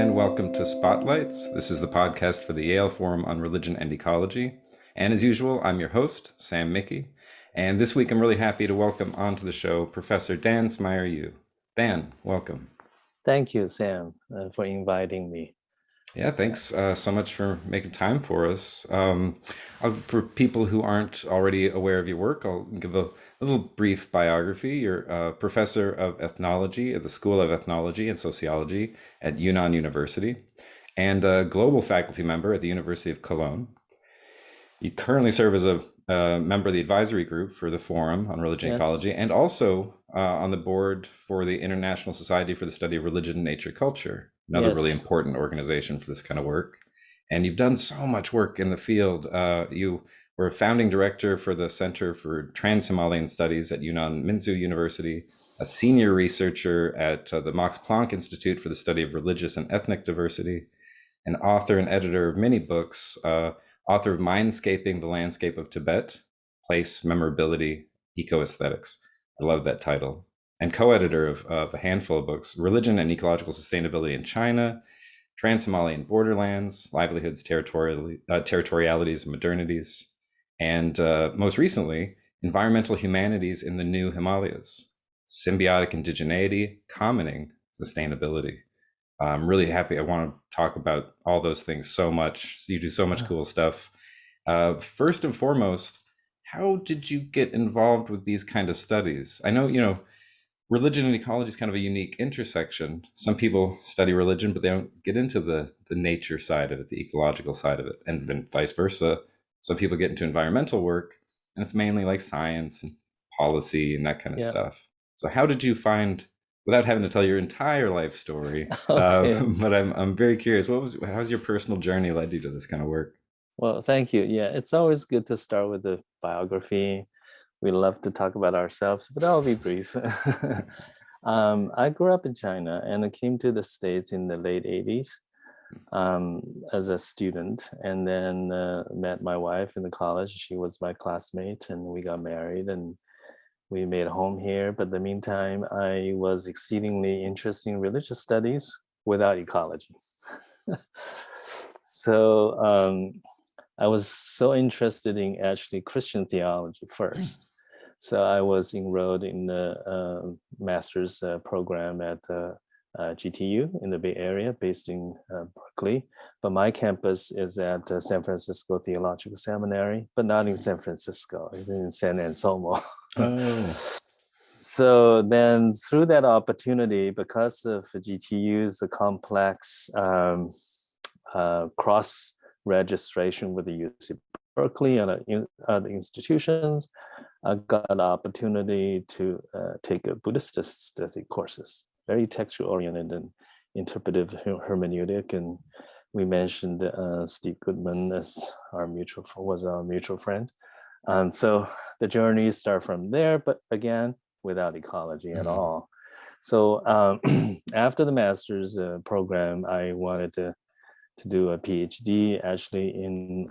and welcome to Spotlights. This is the podcast for the Yale Forum on Religion and Ecology. And as usual, I'm your host, Sam Mickey. And this week, I'm really happy to welcome onto the show Professor Dan Smyer Yü. Dan, welcome. Thank you, Sam, for inviting me. Yeah, thanks so much for making time for us. For people who aren't already aware of your work, I'll give a little brief biography. You're a professor of ethnology at the School of Ethnology and Sociology at Yunnan University and a global faculty member at the University of Cologne. You currently serve as a member of the advisory group for the Forum on Religion and Ecology and also on the board for the International Society for the Study of Religion, Nature, Culture, another really important organization for this kind of work. And you've done so much work in the field. You were a founding director for the Center for Trans-Himalayan Studies at Yunnan University, a senior researcher at the Max Planck Institute for the Study of Religious and Ethnic Diversity, an author and editor of many books, author of Mindscaping, The Landscape of Tibet, Place, Memorability, Eco-Aesthetics. I love that title. And co-editor of a handful of books, Religion and Ecological Sustainability in China, Trans-Himalayan Borderlands, Livelihoods, Territorialities, Modernities, and most recently, Environmental Humanities in the New Himalayas, Symbiotic Indigeneity, Commoning, Sustainability. I'm really happy. I want to talk about all those things so much. You do so much cool stuff. First and foremost, how did you get involved with these kind of studies? I know, religion and ecology is kind of a unique intersection. Some people study religion, but they don't get into the nature side of it, the ecological side of it, and then vice versa. Some people get into environmental work, and it's mainly like science and policy and that kind of stuff. So how did you find, without having to tell your entire life story, but I'm very curious, how's your personal journey led you to this kind of work? Well, thank you. Yeah, it's always good to start with the biography. We love to talk about ourselves, but I'll be brief. I grew up in China and I came to the States in the late 80s as a student, and then met my wife in the college. She was my classmate and we got married and we made a home here. But in the meantime, I was exceedingly interested in religious studies without ecology. So I was so interested in actually Christian theology first. So I was enrolled in the master's program at GTU in the Bay Area, based in Berkeley. But my campus is at San Francisco Theological Seminary, but not in San Francisco, it's in San Anselmo. So then through that opportunity, because of GTU's complex cross registration with the UC Berkeley and other institutions, I got an opportunity to take a Buddhist study courses, very textual oriented and interpretive hermeneutic. And we mentioned Steve Goodman as our mutual friend. So the journey started from there, but again, without ecology at all. So after the master's program, I wanted to do a PhD actually in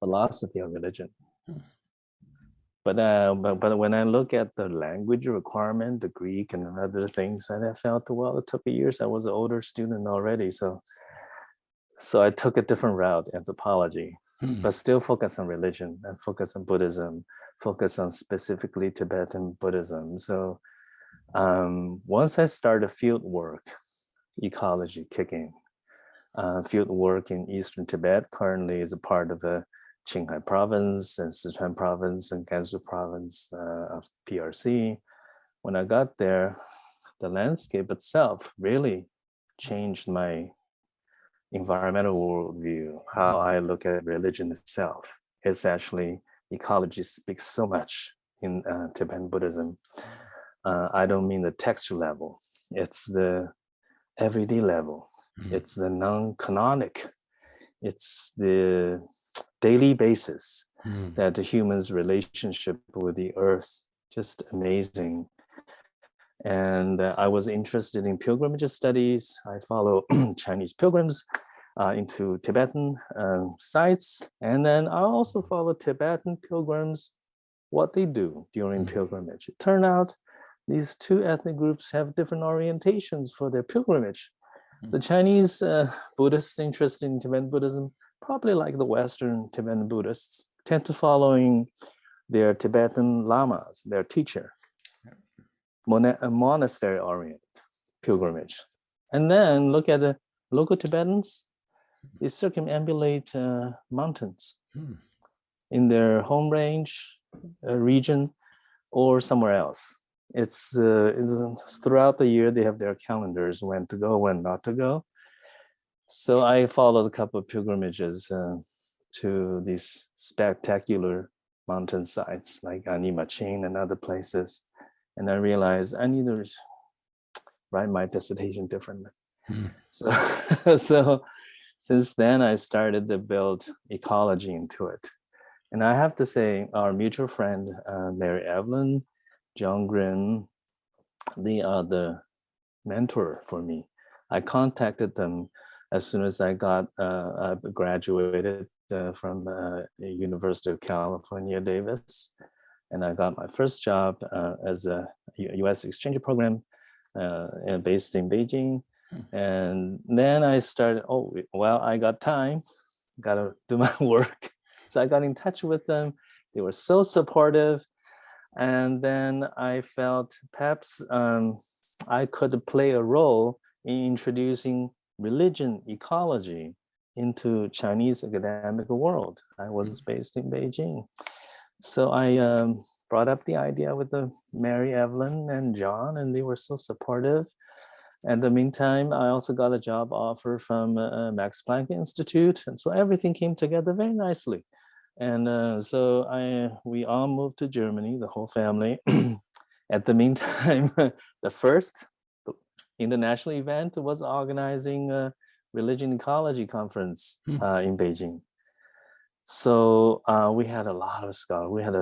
philosophy of religion. But when I look at the language requirement, the Greek and other things, and I felt, well, it took years. I was an older student already, so I took a different route, anthropology, but still focus on religion and focus on Buddhism, focus on specifically Tibetan Buddhism. So once I started field work, ecology kicking. Field work in Eastern Tibet currently is a part of the Qinghai province and Sichuan province and Gansu province of PRC. When I got there, the landscape itself really changed my environmental worldview, how I look at religion itself. It's actually, ecology speaks so much in Tibetan Buddhism. I don't mean the textual level, it's the everyday level. It's the non-canonic. It's the daily basis that the human's relationship with the earth, just amazing. And I was interested in pilgrimage studies. I follow Chinese pilgrims into Tibetan sites. And then I also follow Tibetan pilgrims, what they do during pilgrimage. It turned out these two ethnic groups have different orientations for their pilgrimage. The Chinese Buddhists interested in Tibetan Buddhism, probably like the Western Tibetan Buddhists, tend to following their Tibetan lamas, their teacher, monastery-oriented pilgrimage. And then look at the local Tibetans, they circumambulate mountains in their home range, region, or somewhere else. It's throughout the year, they have their calendars, when to go, when not to go. So I followed a couple of pilgrimages to these spectacular mountain sites like Anima Chain and other places. And I realized I need to write my dissertation differently. So since then, I started to build ecology into it. And I have to say, our mutual friend, Mary Evelyn, John Grin, they are the mentor for me. I contacted them as soon as I graduated from University of California, Davis. And I got my first job as a US exchange program based in Beijing. And then I started, I got time, got to do my work. So I got in touch with them. They were so supportive. And then I felt perhaps I could play a role in introducing religion ecology into Chinese academic world. I was based in Beijing. So I brought up the idea with Mary Evelyn and John, and they were so supportive. In the meantime, I also got a job offer from Max Planck Institute. And so everything came together very nicely. And so we all moved to Germany, the whole family. At the meantime, the first international event was organizing a Religion and Ecology conference in Beijing. So we had a lot of scholars. We had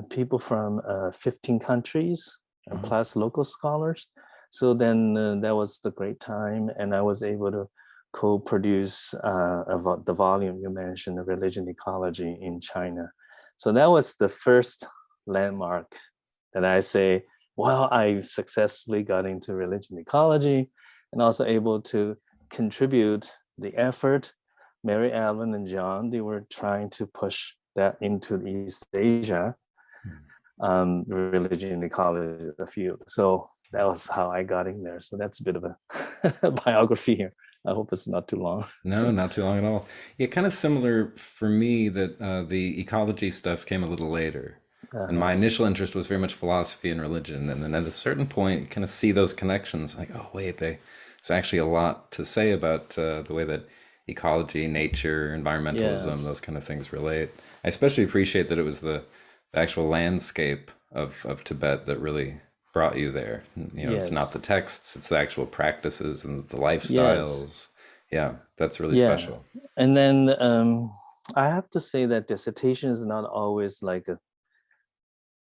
people from 15 countries plus local scholars. So then that was the great time, and I was able to co-produce the volume you mentioned, Religion Ecology in China. So that was the first landmark that I say, well, I successfully got into religion ecology and also able to contribute the effort. Mary Ellen and John, they were trying to push that into East Asia, religion ecology, the field. So that was how I got in there. So that's a bit of a biography here. I hope it's not too long. No, not too long at all. Yeah, kind of similar for me that the ecology stuff came a little later. And my initial interest was very much philosophy and religion. And then at a certain point, you kind of see those connections like, oh, wait, there's actually a lot to say about the way that ecology, nature, environmentalism, those kind of things relate. I especially appreciate that it was the actual landscape of Tibet that really brought you there. It's not the texts, it's the actual practices and the lifestyles. Yeah, that's really special. And then I have to say that dissertation is not always like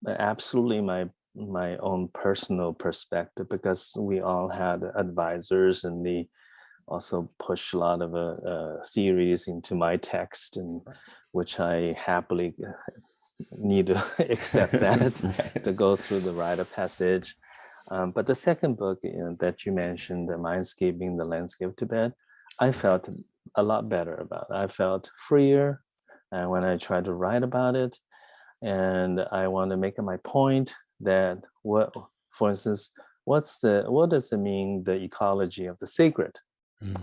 absolutely my own personal perspective, because we all had advisors and they also push a lot of theories into my text, and which I happily need to accept that to go through the rite of passage. But the second book that you mentioned, the Mindscaping, the Landscape of Tibet, I felt a lot better about it. I felt freer when I tried to write about it. And I want to make my point that for instance, what does it mean, the ecology of the sacred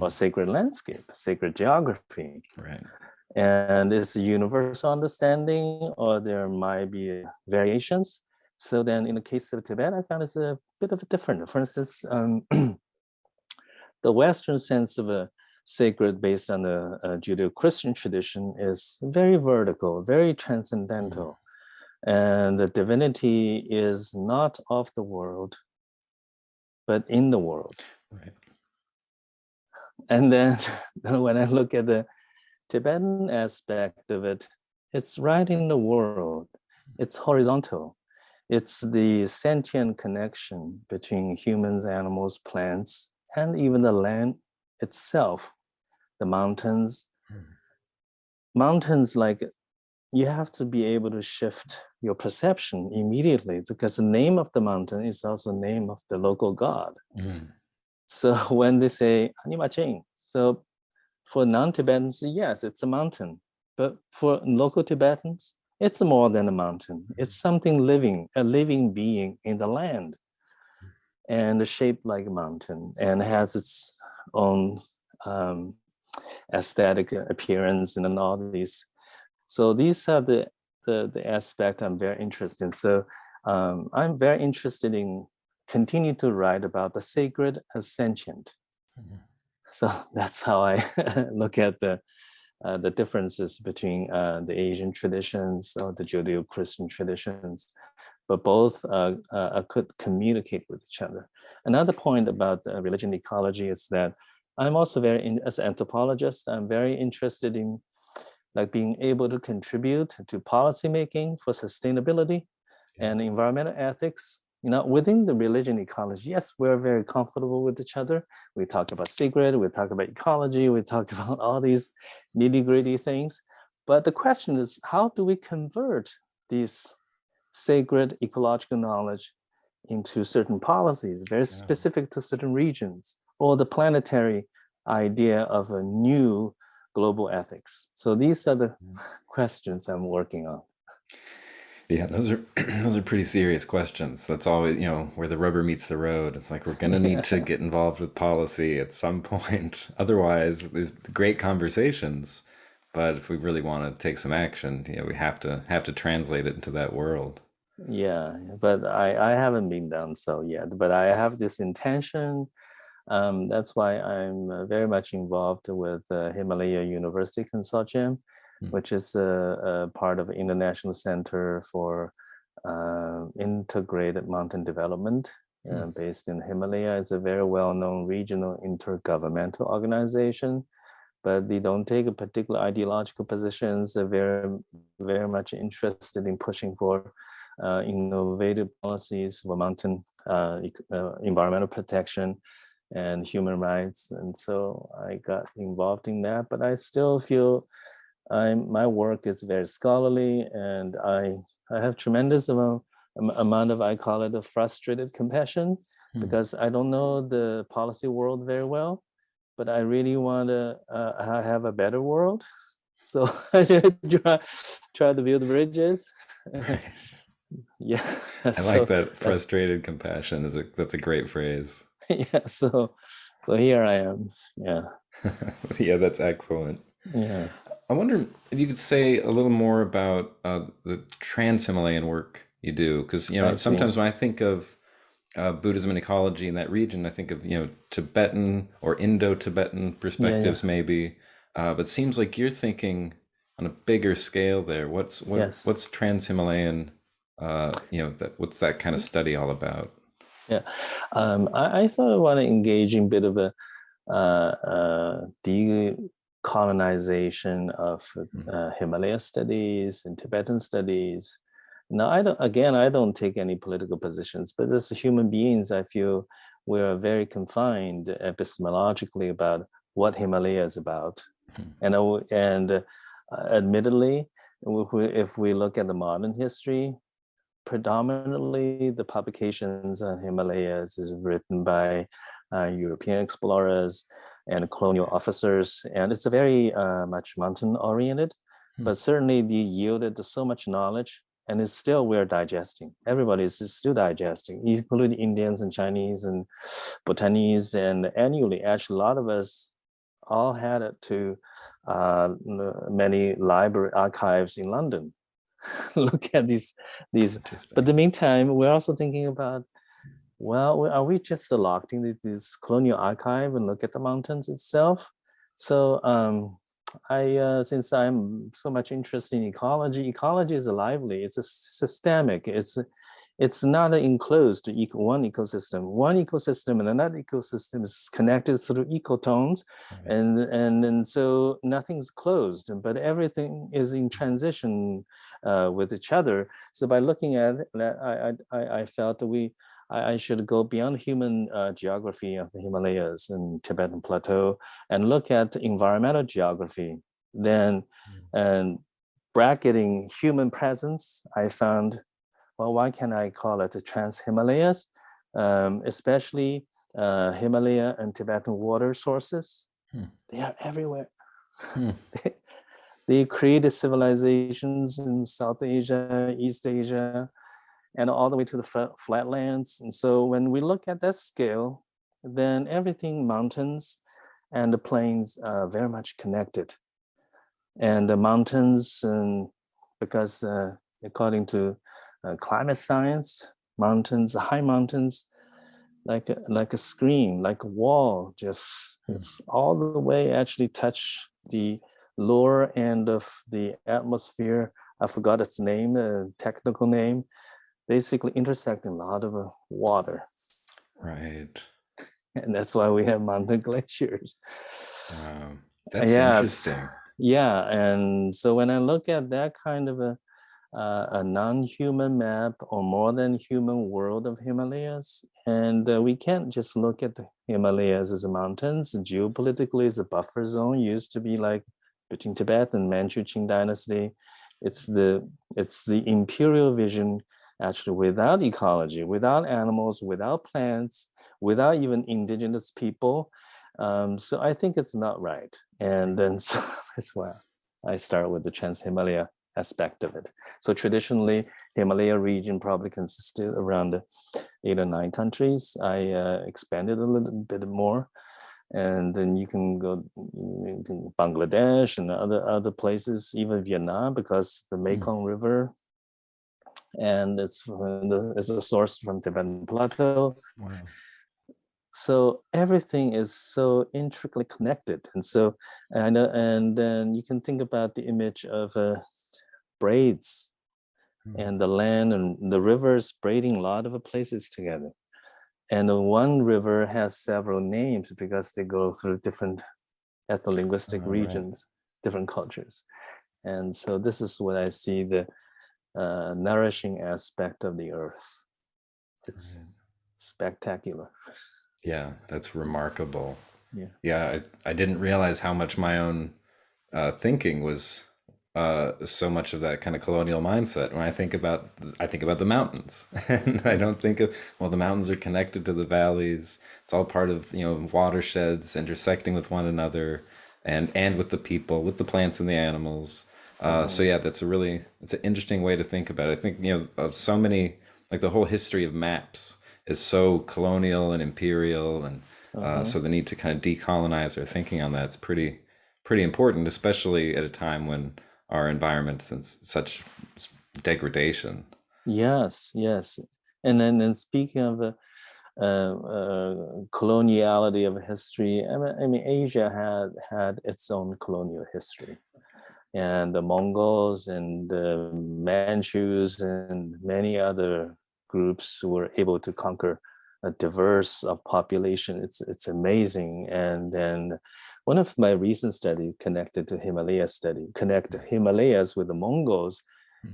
or sacred landscape, sacred geography? Right. And it's a universal understanding, or there might be variations. So then in the case of Tibet, I found it's a bit of a different. For instance, the Western sense of a sacred based on the Judeo-Christian tradition is very vertical, very transcendental. And the divinity is not of the world, but in the world. Right. And then when I look at the Tibetan aspect of it, it's right in the world. It's horizontal. It's the sentient connection between humans, animals, plants, and even the land itself, the mountains. Mountains, like, you have to be able to shift your perception immediately, because the name of the mountain is also the name of the local god. So when they say Animaching, so for non-Tibetans, yes, it's a mountain. But for local Tibetans, it's more than a mountain. It's something living, a living being in the land, and shaped like a mountain, and has its own aesthetic appearance and all these. So these are the aspect I'm very interested in. So I'm very interested in continue to write about the sacred as sentient. So that's how I look at the differences between the Asian traditions or the Judeo-Christian traditions, but both could communicate with each other. Another point about religion ecology is that I'm also as an anthropologist, I'm very interested in like being able to contribute to policymaking for sustainability and environmental ethics. You know, within the religion ecology, yes, we're very comfortable with each other. We talk about sacred, we talk about ecology, we talk about all these nitty-gritty things. But the question is, how do we convert these sacred ecological knowledge into certain policies, very specific to certain regions, or the planetary idea of a new global ethics? So these are the questions I'm working on. Yeah, those are those are pretty serious questions. That's always, where the rubber meets the road. It's like we're gonna need to get involved with policy at some point. Otherwise, there's great conversations, but if we really want to take some action, we have to translate it into that world. Yeah, but I haven't been done so yet, but I have this intention. That's why I'm very much involved with the Himalaya University Consortium, Hmm. which is a part of International Center for Integrated Mountain Development, Hmm. based in Himalaya. It's a very well-known regional intergovernmental organization, but they don't take a particular ideological positions. They're very much interested in pushing for innovative policies for mountain environmental protection and human rights. And so I got involved in that, but I still feel my work is very scholarly, and I have tremendous amount of, I call it a frustrated compassion, Hmm. because I don't know the policy world very well, but I really want to have a better world. So I should try to build bridges. Right. Yeah. I like So that that's frustrated compassion. That's a great phrase. yeah. So here I am. Yeah. Yeah, that's excellent. Yeah. I wonder if you could say a little more about the trans-Himalayan work you do, because I see. sometimes when I think of Buddhism and ecology in that region, I think of Tibetan or Indo-Tibetan Yeah. Yeah. perspectives maybe, but it seems like you're thinking on a bigger scale there. Yes. What's trans-Himalayan? What's that kind of study all about? Yeah. I sort of want to engage in a bit of a decolonization of Mm. Himalaya studies and Tibetan studies. Now, I don't take any political positions, but as human beings, I feel we are very confined epistemologically about what Himalaya is about. And admittedly, if we look at the modern history, predominantly the publications on Himalayas is written by European explorers and colonial officers, and it's a very much mountain oriented, Hmm. but certainly they yielded so much knowledge, and it's still we're digesting. Everybody is still digesting, including Indians and Chinese and Bhutanese, and annually, actually, a lot of us all had it to many library archives in London. Look at these. But in Interesting. the meantime, we're also thinking about, well, are we just selecting this colonial archive and look at the mountains itself? So I since I'm so much interested in ecology is lively. It's a systemic. It's not an enclosed one ecosystem. One ecosystem and another ecosystem is connected through ecotones, Right. and so nothing's closed, but everything is in transition with each other. So by looking at it, I felt that I should go beyond human geography of the Himalayas and Tibetan Plateau and look at environmental geography. Then, and bracketing human presence, I found, well, why can I call it the Trans-Himalayas? Especially Himalaya and Tibetan water sources. Hmm. They are everywhere. Hmm. They created civilizations in South Asia, East Asia, and all the way to the flatlands. And so when we look at that scale, then everything, mountains and the plains, are very much connected. And the mountains, because according to climate science, mountains, high mountains, like a screen, like a wall, just it's all the way actually touch the lower end of the atmosphere. I forgot its name, the technical name. Basically intersecting a lot of water. Right. And that's why we have mountain glaciers. Wow. That's Yes. interesting. Yeah. And so when I look at that kind of a non-human map or more than human world of Himalayas, and we can't just look at the Himalayas as mountains. Geopolitically, it's a buffer zone, used to be like between Tibet and Manchu Qing dynasty. It's the imperial vision, actually, without ecology, without animals, without plants, without even indigenous people. So I think it's not right. And then so that's why I start with the Trans-Himalaya aspect of it. So traditionally, Himalaya region probably consisted around 8 or 9 countries. I expanded a little bit more. And then you can go Bangladesh and other places, even Vietnam, because the Mekong River, and it's a source from Tibetan Plateau. Wow. So everything is so intricately connected, and so and then you can think about the image of braids, and the land and the rivers braiding a lot of places together. And one river has several names because they go through different ethno-linguistic regions, different cultures. And so this is what I see the nourishing aspect of the earth. It's spectacular. Yeah, that's remarkable. Yeah. Yeah, I didn't realize how much my own thinking was so much of that kind of colonial mindset. When I think about the mountains, and I don't think of, well, the mountains are connected to the valleys. It's all part of, watersheds intersecting with one another, and with the people, with the plants and the animals. So yeah, it's an interesting way to think about it. I think, of so many, like the whole history of maps is so colonial and imperial, and so the need to kind of decolonize our thinking on that's pretty important, especially at a time when our environment's in such degradation. Yes, yes. And then speaking of coloniality of history, I mean, Asia had its own colonial history, and the Mongols and the Manchus and many other groups were able to conquer a diverse population. It's amazing. And then one of my recent studies connected to connect the Himalayas with the Mongols,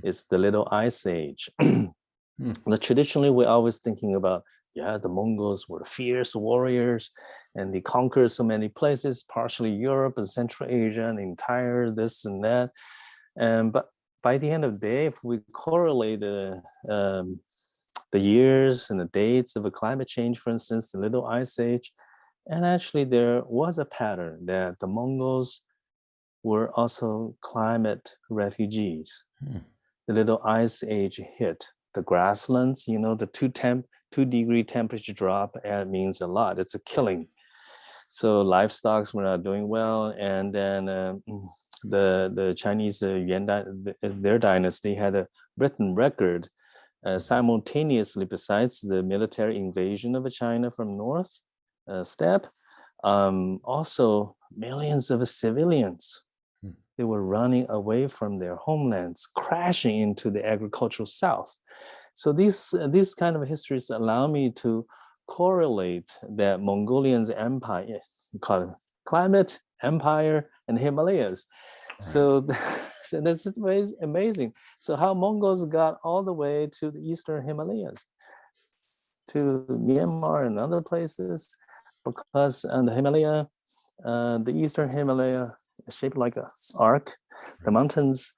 is the Little Ice Age. Traditionally, we're always thinking about, the Mongols were fierce warriors, and they conquered so many places, partially Europe and Central Asia, and entire this and that. But by the end of the day, if we correlate the years and the dates of a climate change, for instance, the Little Ice Age, and actually there was a pattern that the Mongols were also climate refugees. The Little Ice Age hit the grasslands, the 2-degree temperature drop means a lot. It's a killing. So livestock were not doing well, and then the Chinese Yuan, their dynasty had a written record simultaneously, besides the military invasion of China from north steppe, also millions of civilians. They were running away from their homelands, crashing into the agricultural south. So these kind of histories allow me to correlate that Mongolians empire, called climate, empire, and Himalayas. So, so that's amazing. So how Mongols got all the way to the eastern Himalayas, to Myanmar and other places, because the Himalaya, the eastern Himalaya, is shaped like an arc. The mountains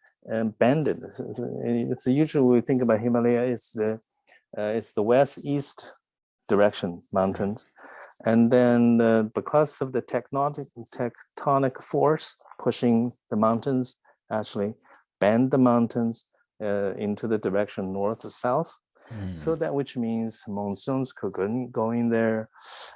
banded. It's usually we think about Himalaya. It's the west east direction, mountains. And then because of the tectonic force pushing the mountains, actually bend the mountains into the direction north to south. So that which means monsoons could go in there,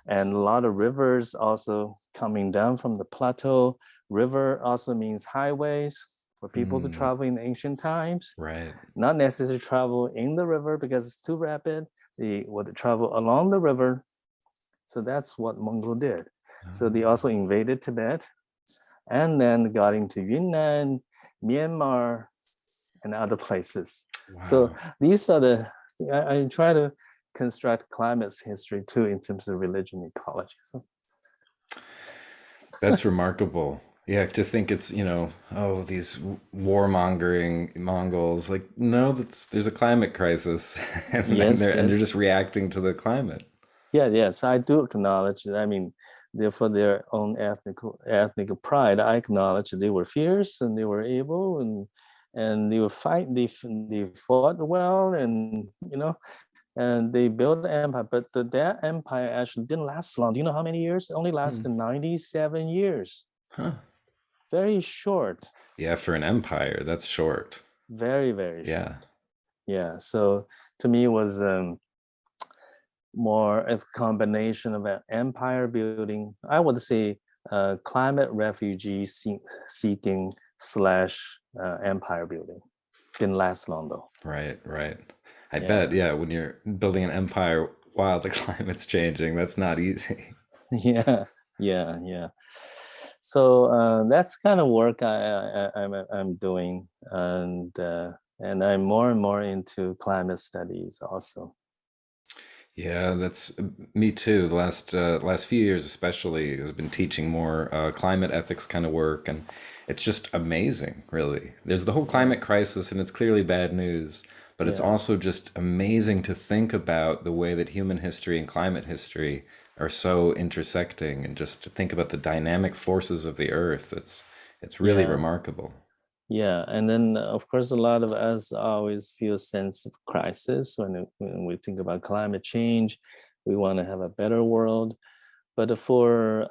and a lot of rivers also coming down from the plateau. River also means highways for people to travel in ancient times. Right. Not necessarily travel in the river because it's too rapid. They would travel along the river. So that's what Mongol did. So they also invaded Tibet and then got into Yunnan, Myanmar, and other places. Wow. So these are the, I try to construct climate history too in terms of religion and ecology. So that's remarkable. Yeah, to think it's, these warmongering Mongols, like, no, there's a climate crisis, and yes, they're just reacting to the climate. Yeah, yes, I do acknowledge that. I mean, for their own ethnic pride, I acknowledge they were fierce and they were able and they were they fought well, and and they built an empire. But that empire actually didn't last long. Do you know how many years? It only lasted 97 years. Huh. Very short. Yeah, for an empire, that's short. Very, very short. Yeah. Yeah. So to me, it was more a combination of an empire building. I would say climate refugee seeking / empire building. Didn't last long though. Right, right. I bet, yeah, when you're building an empire while the climate's changing, that's not easy. Yeah. So that's kind of work I'm doing, and I'm more and more into climate studies also. Yeah, that's me too. The last few years, especially, has been teaching more climate ethics kind of work, and it's just amazing, really. There's the whole climate crisis, and it's clearly bad news, but it's also just amazing to think about the way that human history and climate history are so intersecting, and just to think about the dynamic forces of the earth. It's really remarkable. Yeah, and then of course a lot of us always feel a sense of crisis when we think about climate change. We want to have a better world, but for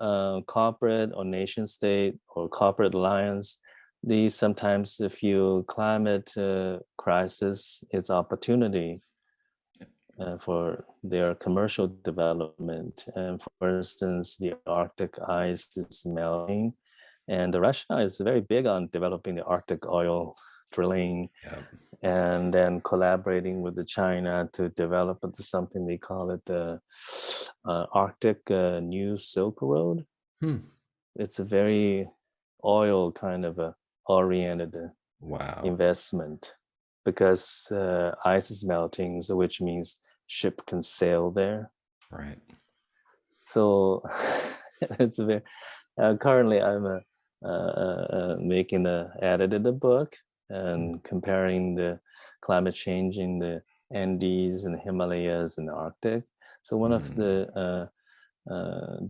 corporate or nation state or corporate alliance, they sometimes feel climate crisis is opportunity for their commercial development. And for instance, the Arctic ice is melting, and Russia is very big on developing the Arctic oil drilling, Yeah. and then collaborating with the China to develop something they call it the Arctic New Silk Road. It's a very oil kind of oriented Wow. investment because ice is melting, so which means ship can sail there. Right. So it's very currently I'm making edited a book and comparing the climate change in the Andes and the Himalayas and the Arctic. So one of the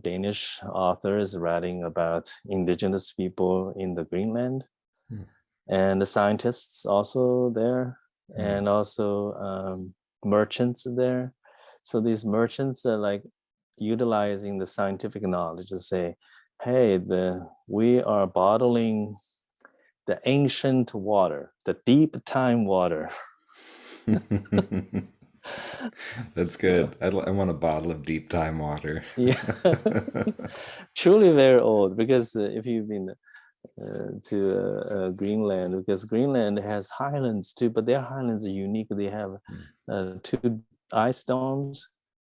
Danish authors writing about indigenous people in the Greenland, and the scientists also there, and also merchants there. So these merchants are like utilizing the scientific knowledge to say, hey, we are bottling the ancient water, the deep time water. That's good. I want a bottle of deep time water. Yeah, truly very old, because if you've been to Greenland, because Greenland has highlands too, but their highlands are unique. They have 2 ice domes,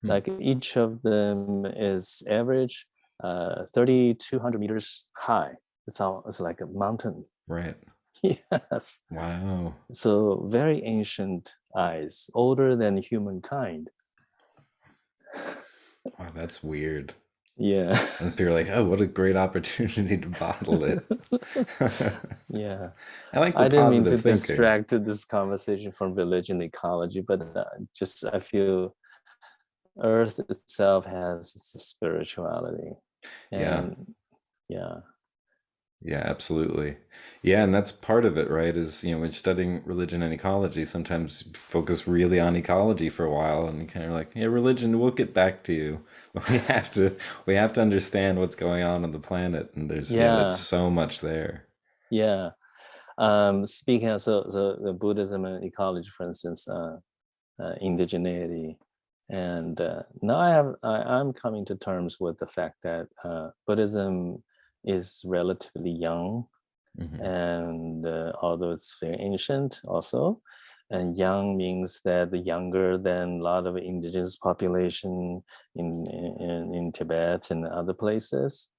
like each of them is average 3,200 meters high. It's like a mountain. Right. Yes. Wow. So very ancient ice, older than humankind. Wow, that's weird. Yeah. And people are like, oh, what a great opportunity to bottle it. Yeah. I like the I didn't mean to positive thinking. distract this conversation from religion and ecology, but just I feel Earth itself has its spirituality. Yeah. And yeah. Yeah, absolutely. Yeah, and that's part of it, right? Is, when you're studying religion and ecology, sometimes you focus really on ecology for a while and you kind of like, yeah, religion, we'll get back to you. We have to understand what's going on the planet, and it's Yeah, so much there. yeah. Speaking of so the Buddhism and ecology, for instance, indigeneity, and now I'm coming to terms with the fact that Buddhism is relatively young, Hmm. and although it's very ancient also, and young means that the younger than a lot of indigenous population in Tibet and other places.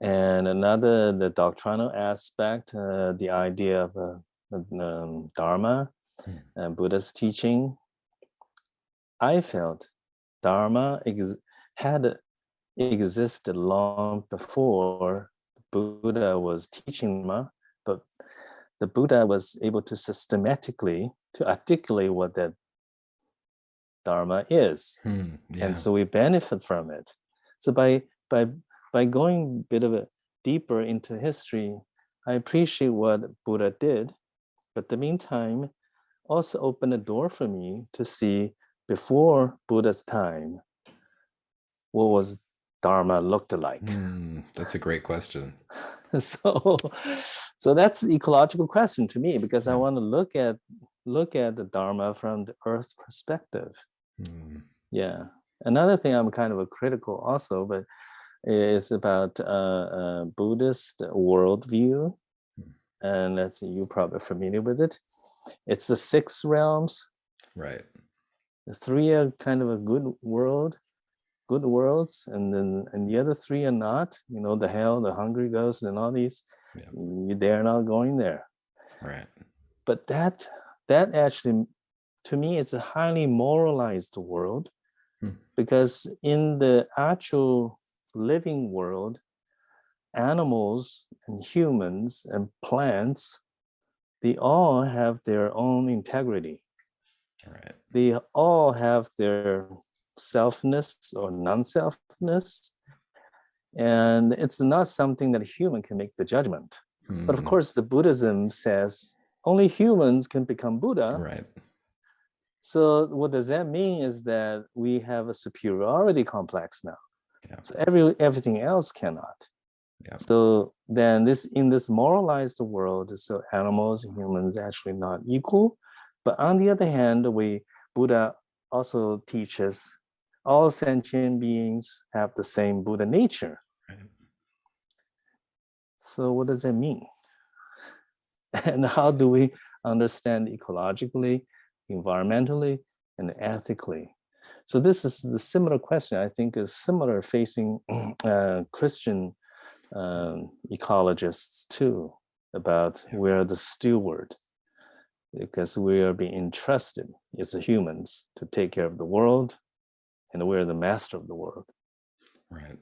And another, the doctrinal aspect, the idea of Dharma and Buddha's teaching, I felt Dharma had existed long before Buddha was teaching Dharma, but the Buddha was able to systematically to articulate what that Dharma is, and Yeah. so we benefit from it. So by going a bit of a deeper into history, I appreciate what Buddha did, but the meantime also opened a door for me to see before Buddha's time what was Dharma looked like. That's a great question. so so that's the ecological question to me, because I Yeah. want to look at the Dharma from the earth perspective. Mm. Yeah. Another thing I'm kind of a critical also, but is about Buddhist worldview, and that's you're probably familiar with it. It's the six realms. Right. The three are kind of a good worlds, and then and the other three are not. You know, the hell, the hungry ghost, and all these. Yeah. They're not going there. Right. But that actually, to me, it's a highly moralized world, Hmm. because in the actual living world, animals and humans and plants, they all have their own integrity. Right. They all have their selfness or non-selfness, and it's not something that a human can make the judgment. But of Hmm. course, the Buddhism says only humans can become Buddha. Right. So what does that mean is that we have a superiority complex now. Yeah. So everything else cannot. Yeah. So then this in this moralized world, so animals and humans actually not equal. But on the other hand, Buddha also teaches all sentient beings have the same Buddha nature. Right. So what does that mean? And how do we understand ecologically, environmentally, and ethically? So this is the similar question, I think, is similar facing Christian ecologists too, about Yeah. we're the steward, because we are being entrusted as humans to take care of the world, and we're the master of the world. Right.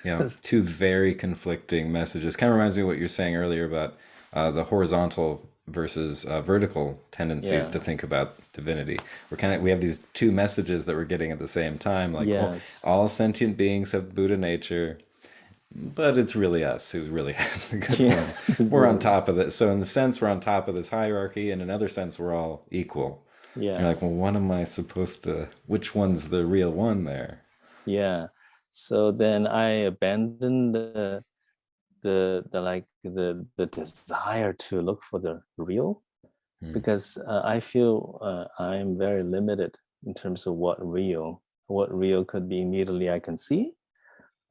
Yeah, two very conflicting messages. Kind of reminds me of what you were saying earlier about the horizontal versus vertical tendencies Yeah. to think about divinity. We have these two messages that we're getting at the same time. Like, well, Yes. all sentient beings have Buddha nature, but it's really us who really has the good Yeah. one. We're on top of it. So in the sense, we're on top of this hierarchy. In another sense, we're all equal. And you're Yeah. like, well, what am I supposed to? Which one's the real one there? Yeah. So then I abandoned the desire to look for the real, Hmm. because I feel I'm very limited in terms of what real could be immediately I can see,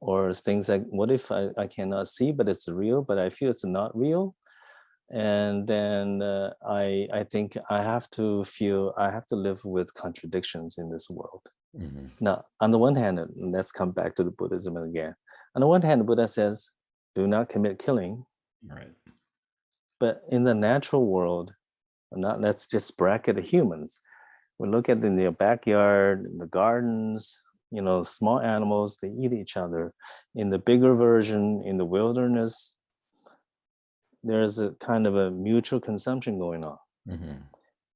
or things like what if I cannot see but it's real, but I feel it's not real. And then I think I have to live with contradictions in this world. Hmm. Now, on the one hand, let's come back to the Buddhism again. On the one hand, the Buddha says, do not commit killing. Right. But in the natural world, not let's just bracket the humans. We look at in their backyard, in the gardens, you know, small animals, they eat each other. In the bigger version, in the wilderness, there's a kind of a mutual consumption going on. Hmm.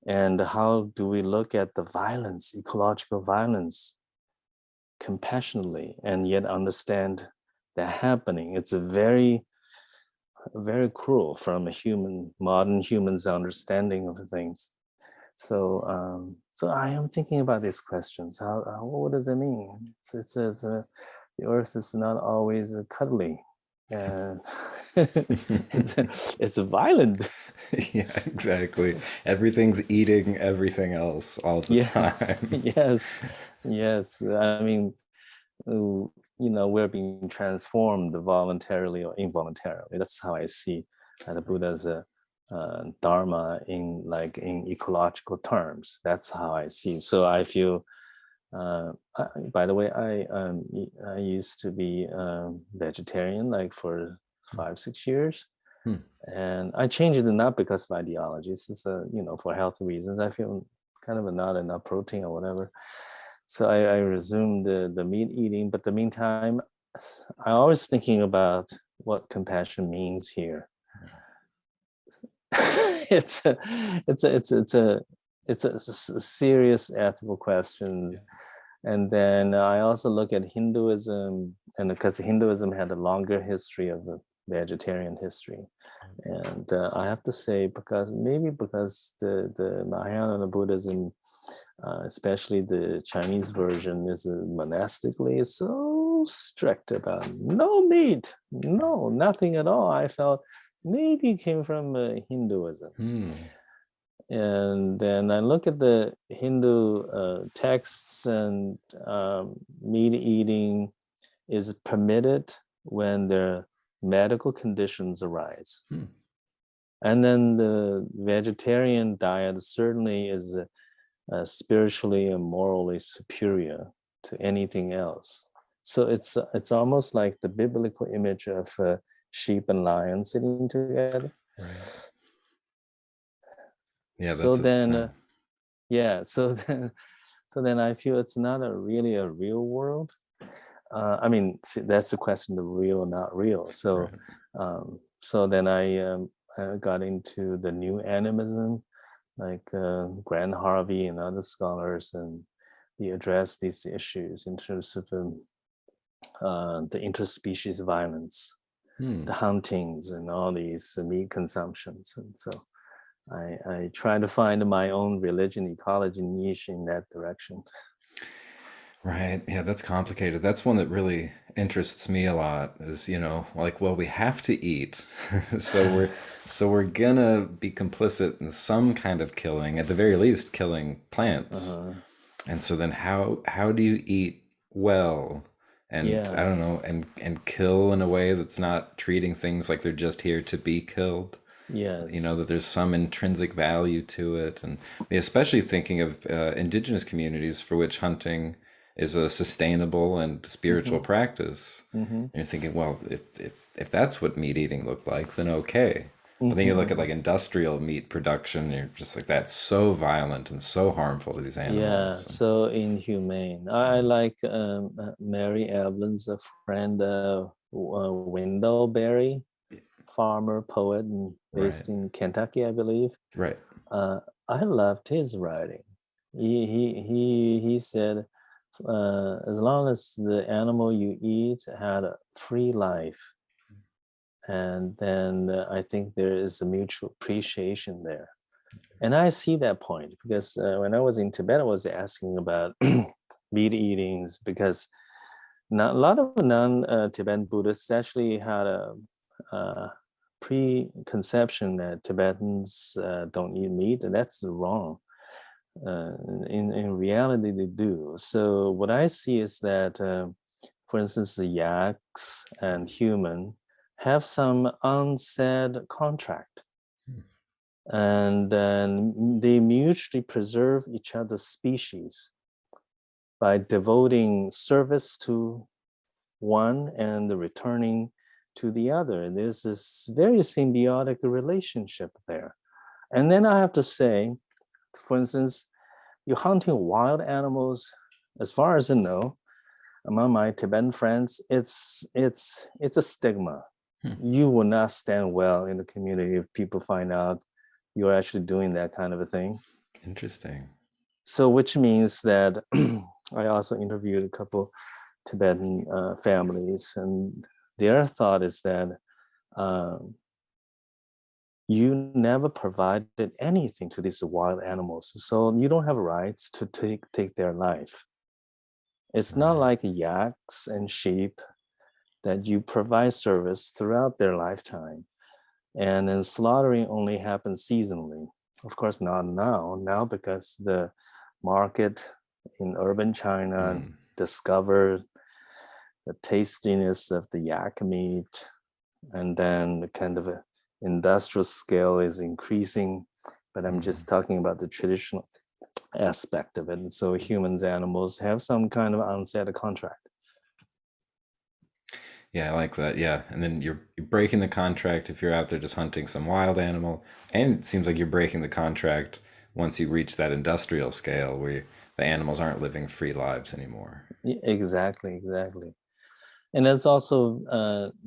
And how do we look at the violence, ecological violence, compassionately, and yet understand that happening? It's a very very cruel from a modern human's understanding of things. So I am thinking about these questions. What does it mean? The earth is not always cuddly, and it's violent. Yeah, exactly. Everything's eating everything else all the Yeah, time. yes. I mean, we're being transformed voluntarily or involuntarily. That's how I see the Buddha's dharma in ecological terms. That's how I see. So I feel. By the way, I used to be vegetarian like for 5-6 years, Hmm. and I changed it not because of ideology. It's just for health reasons. I feel kind of not enough protein or whatever. So I resumed the meat eating, but the meantime, I always thinking about what compassion means here. it's a, it's a, it's a, it's a, serious ethical questions. And then I also look at Hinduism, and because Hinduism had a longer history of the vegetarian history. And I have to say, because the Mahayana Buddhism, especially the Chinese version, is monastically so strict about no meat, no, nothing at all. I felt maybe it came from Hinduism. Hmm. And then I look at the Hindu texts, and meat eating is permitted when their medical conditions arise. Hmm. And then the vegetarian diet certainly is spiritually and morally superior to anything else. So it's almost like the biblical image of sheep and lion sitting together. Right. Yeah, So that's a then, yeah, so then I feel it's not really a real world. I mean, see, that's the question: the real or not real. So, right. so then I got into the new animism, like Grant Harvey and other scholars, and they address these issues in terms of the interspecies violence, Hmm. the huntings, and all these meat consumptions. And so I try to find my own religion ecology niche in that direction. Right. Yeah, that's complicated. That's one that really interests me a lot is, like, well, we have to eat. So we're gonna be complicit in some kind of killing, at the very least killing plants. Uh-huh. And so then how do you eat well? And I don't Yes. know, and kill in a way that's not treating things like they're just here to be killed. Yes. That there's some intrinsic value to it, and especially thinking of indigenous communities for which hunting is a sustainable and spiritual Mm-hmm. practice. Mm-hmm. And you're thinking, well, if that's what meat eating looked like, then okay. But then you look at Mm-hmm. like industrial meat production, and you're just like, that's so violent and so harmful to these Yeah, animals. And, so inhumane. I yeah, like Mary Evelyn's a friend, Wendell Berry, farmer, poet, and right, based in Kentucky, I believe. right. Uh, I loved his writing. He said, as long as the animal you eat had a free life, and then I think there is a mutual appreciation there. And I see that point because when I was in Tibet, I was asking about meat eatings because not, a lot of non-Tibetan Buddhists actually had a preconception that Tibetans don't eat meat, and that's wrong. Uh, in reality, they do. So what I see is that, for instance, the yaks and human have some unsaid contract, Hmm. and then they mutually preserve each other's species by devoting service to one and returning to the other. There's this very symbiotic relationship there. And then I have to say, for instance, you're hunting wild animals, as far as I know, among my Tibetan friends, it's a stigma. Hmm. You will not stand well in the community if people find out you're actually doing that kind of a thing. Interesting. So, which means that I also interviewed a couple Tibetan families, and their thought is that you never provided anything to these wild animals, so you don't have rights to take their life. It's not Right. like yaks and sheep that you provide service throughout their lifetime, and then slaughtering only happens seasonally. Of course, not now because the market in urban China Mm. discovered the tastiness of the yak meat, and then the kind of a industrial scale is increasing. But I'm Mm. just talking about the traditional aspect of it. And so humans, animals have some kind of unsaid contract. Yeah, I like that. Yeah, and then you're breaking the contract if you're out there just hunting some wild animal, and it seems like you're breaking the contract once you reach that industrial scale where the animals aren't living free lives anymore. Exactly. And that's also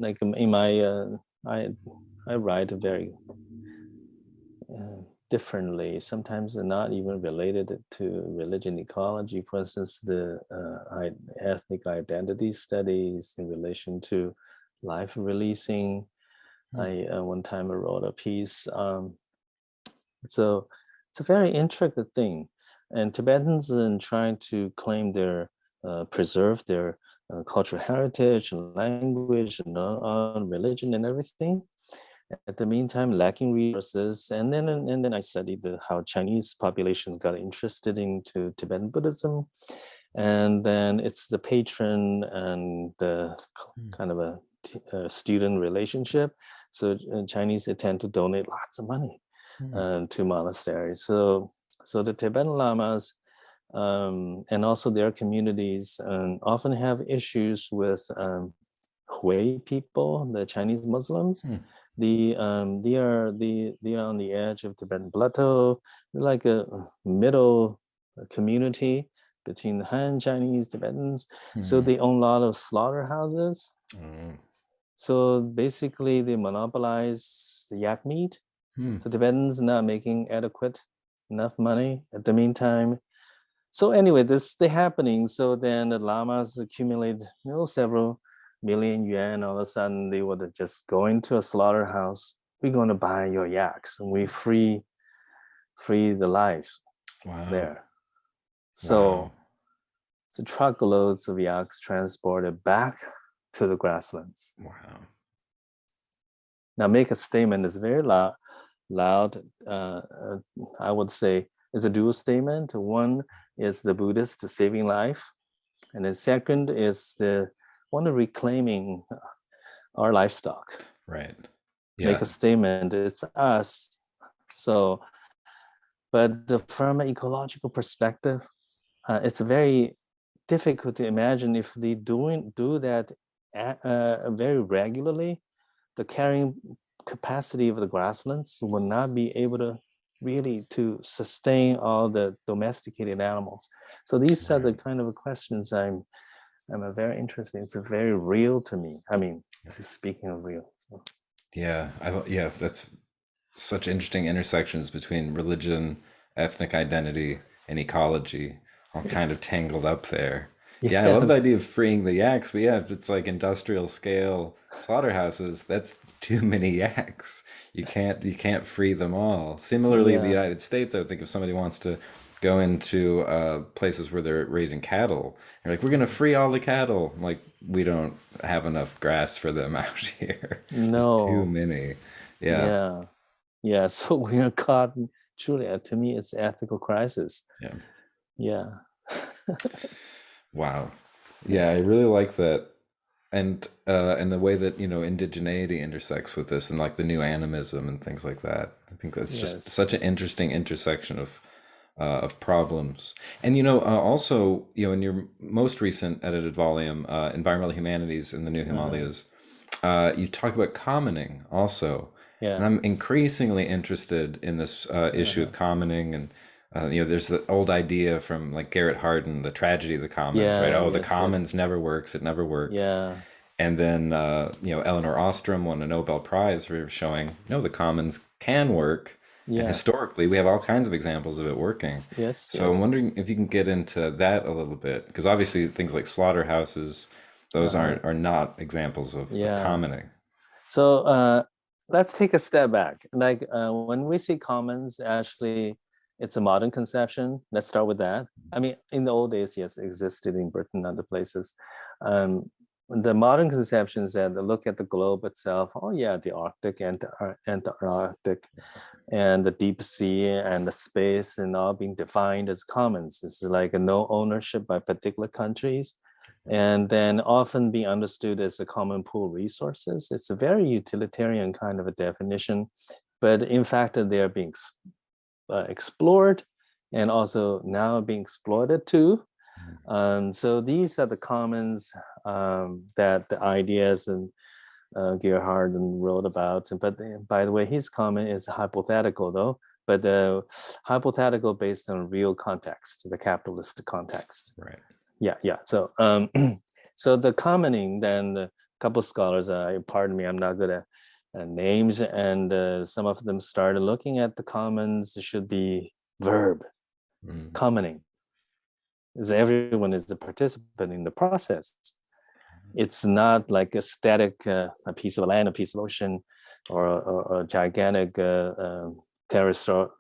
like in my I I write very differently. Sometimes they're not even related to religion ecology. For instance, the ethnic identity studies in relation to life releasing. Hmm. I one time I wrote a piece. So it's a very intricate thing, and Tibetans in trying to claim their preserve their cultural heritage and language and religion and everything. At the meantime, lacking resources, and then I studied how Chinese populations got interested into Tibetan Buddhism, and then it's the patron and the Hmm. kind of a student relationship. So Chinese they tend to donate lots of money Hmm. to monasteries. So the Tibetan lamas and also their communities often have issues with Hui people, the Chinese Muslims. Hmm. They are on the edge of Tibetan Plateau. They're like a middle community between Han Chinese Tibetans. So Hmm. they own a lot of slaughterhouses. Oh. So basically, they monopolize the yak meat. Hmm. So Tibetans not making adequate enough money at the meantime. So anyway, this is happening. So then the lamas accumulate, several million yuan. All of a sudden, they would just go into a slaughterhouse. We're going to buy your yaks, and we free the lives Wow. there. Wow. So the truckloads of yaks transported back to the grasslands. Wow. Now, make a statement is very loud. I would say is a dual statement. One is the Buddhist saving life, and the second is the one of reclaiming our livestock. Right. Make Yeah. a statement. It's us. So, but from an ecological perspective, it's very difficult to imagine if they do that very regularly. The carrying capacity of the grasslands will not be able to really to sustain all the domesticated animals. So these are the Right. kind of questions I'm very interested in. It's very real to me. I mean, speaking of real. So. Yeah. Yeah. That's such interesting intersections between religion, ethnic identity, and ecology, all kind of tangled up there. Yeah, I love Yeah, the idea of freeing the yaks, but yeah, if it's like industrial scale slaughterhouses, that's too many yaks. You can't free them all. Similarly, the yeah, United States, I would think if somebody wants to go into places where they're raising cattle, they're like, we're gonna free all the cattle. I'm like, we don't have enough grass for them out here. There's too no, many. Yeah. yeah, yeah. So we are caught. Truly, to me, it's ethical crisis. Yeah. Yeah, Wow. Yeah, yeah, I really like that. And the way that, indigeneity intersects with this and like the new animism and things like that. I think that's just yes, such an interesting intersection of problems. And also, in your most recent edited volume, Environmental Humanities in the New uh-huh. Himalayas, you talk about commoning also. And Yeah, I'm increasingly interested in this issue of uh-huh. commoning. And there's the old idea from like Garrett Hardin, the tragedy of the commons, right? Yeah, Oh, the yes, commons never works, it never works. yeah, And then Eleanor Ostrom won a Nobel Prize for showing no, the commons can work, and yeah, historically we have all kinds of examples of it working. So I'm yes, wondering if you can get into that a little bit, because obviously things like slaughterhouses, those uh-huh. are not examples of Yeah. commoning. So let's take a step back. Like when we say commons, actually, it's a modern conception. Let's start with that. I mean, in the old days, yes, it existed in Britain and other places. The modern conception is that look at the globe itself. Oh yeah, the Arctic and the Antarctic and the deep sea and the space and all being defined as commons. It's like a no ownership by particular countries, and then often be understood as a common pool resources. It's a very utilitarian kind of a definition, but in fact, they are being explored and also now being exploited too. So these are the commons that the ideas and Gerhard wrote about. But by the way, his comment is hypothetical though, but hypothetical based on real context, the capitalist context. Right. Yeah. So so the commoning, then a couple scholars, pardon me, I'm not good at names, and some of them started looking at the commons should be verb, commoning. As everyone is a participant in the process. It's not like a static, a piece of land, a piece of ocean, or a gigantic terrestrial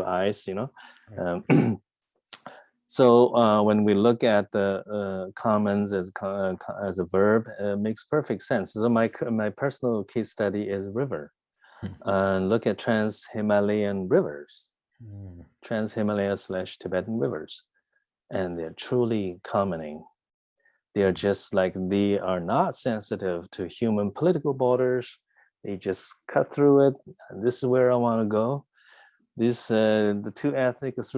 ice, you know. So when we look at the commons as a verb, it makes perfect sense. So my personal case study is river. Look at Trans-Himalayan rivers, Trans-Himalaya / Tibetan rivers, and they're truly commoning. They're just like, they are not sensitive to human political borders. They just cut through it. And this is where I want to go. This the three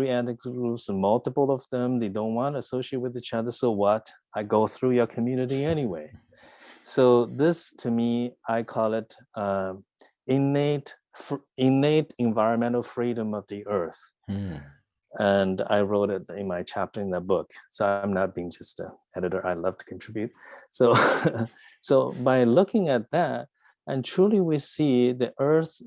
ethnic groups, and multiple of them, they don't want to associate with each other. So what? I go through your community anyway. So this, to me, I call it innate environmental freedom of the earth. And I wrote it in my chapter in that book. So I'm not being just an editor. I love to contribute. So, so by looking at that, and truly we see the earth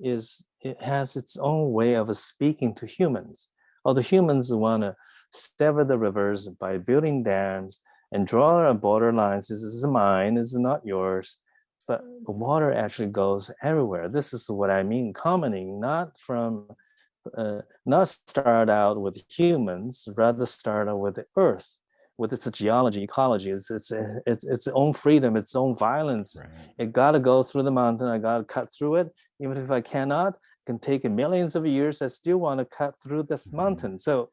it has its own way of speaking to humans. All the humans want to sever the rivers by building dams and draw borderlines. This is mine, this is not yours. But the water actually goes everywhere. This is what I mean, commoning, not start out with humans, rather start out with the earth, with its geology, ecology, its own freedom, its own violence. Right. It got to go through the mountain. I got to cut through it. Even if I cannot, it can take millions of years. I still want to cut through this mountain. So